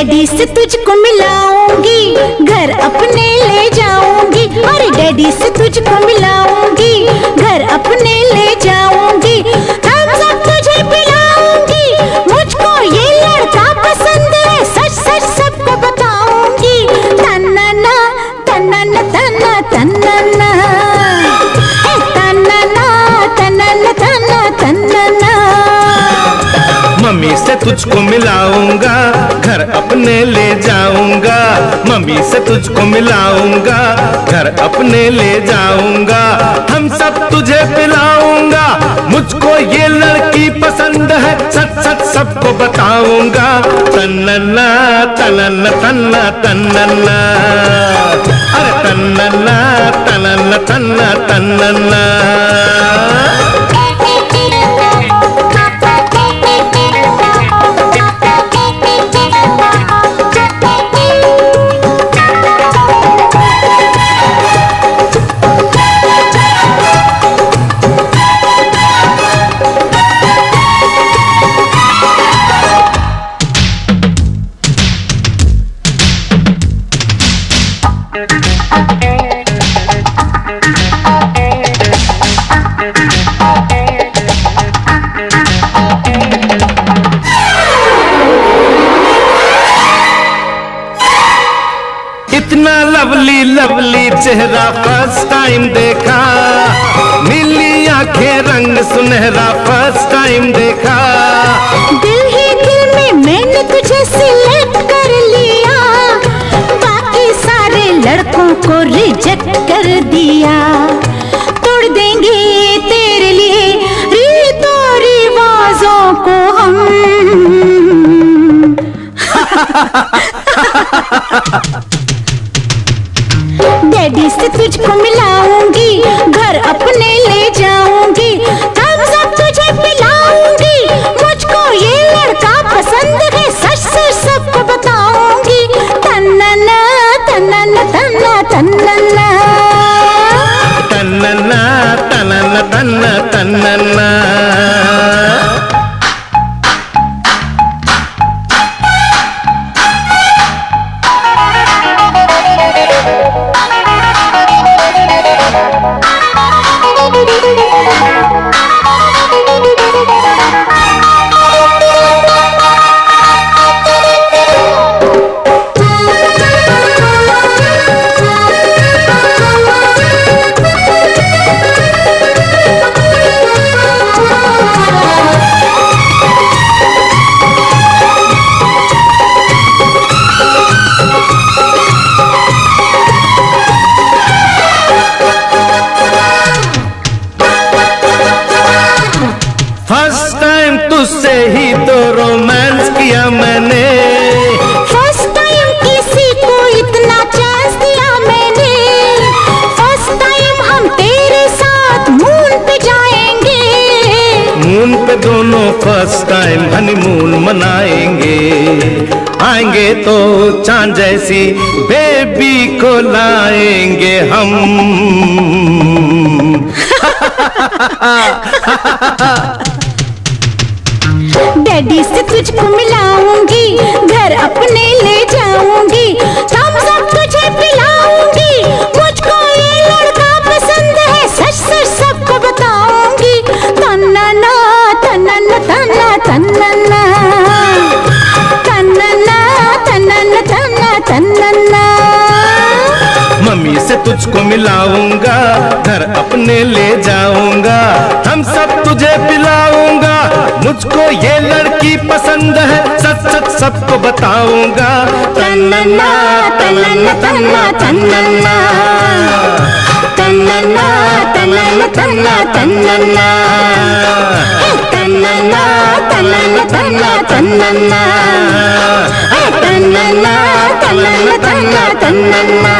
Daddy से तुझको मिलाऊंगी, घर अपने ले जाऊंगी। अरे डैडी से तुझको मिलाऊंगी, घर अपने ले जाऊंगी। हम सब तुझे पिलाऊंगी, मुझको ये लड़का पसंद है, सच सच सबको बताऊंगी। तन्नना तन्नना तन्ना तन्नना, तन्नना तन्नना तन्ना तन्नना। मम्मी से तुझको मिलाऊंगा, घर अपने ले जाऊंगा। मम्मी से तुझको मिलाऊंगा, घर अपने ले जाऊंगा। हम सब तुझे पिलाऊंगा, मुझको ये लड़की पसंद है, सच सच सबको बताऊंगा। तन्नना तन्नना तन्ना तन्नना, अरे तन्नना तन्नना तन्ना तन्नना। इतना लवली लवली चेहरा फर्स्ट टाइम देखा, नीली आंखें रंग सुनहरा फर्स्ट टाइम देखा। दिल ही दिल में मैंने तुझे सिलेक्ट कर लिया, बाकी सारे लड़कों को रिजेक्ट कर दिया। तोड़ देंगे तेरे लिए रीतों रिवाजों को हम। डैडी से तुझको मिलाऊंगी, घर अपने ले जाऊंगी। हम सब तुझे पिलाऊंगी, मुझको ये लड़का पसंद है, सच सच सबको बताऊंगी। तन्नना तन्नना तन्ना तन्नना, तन्नना तन्नना तन्ना तन्नना। फर्स्ट टाइम तुझसे ही तो रोमांस किया मैंने, फर्स्ट टाइम किसी को इतना चांस दिया मैंने। फर्स्ट टाइम हम तेरे साथ मून पे जाएंगे, मून पे दोनों फर्स्ट टाइम हनीमून मनाएंगे। आएंगे तो चांद जैसी बेबी को लाएंगे हम। डैडी से तुझको मिलाऊंगी, घर अपने ले जाऊंगी। हम सब तुझे पिलाऊंगी, मुझको ये लड़का पसंद है, सच सच सबको बताऊंगी। तन्नना तन्नना तन्ना तन्नना, तन्नना तन्नना तन्ना तन्नना। मम्मी से तुझको मिलाऊंगा, घर अपने ले जाऊंगा। हम सब तुझे पिलाऊंगा, मुझको ये लड़की पसंद है, सच सच सबको बताऊंगा। तन्नना तन्नना तन्ना तन्नना, तन्नना तन्नना तन्ना तन्नना, तन्नना तन्नना तन्ना तन्नना, तन्नना तन्नना तन्ना तन्नना।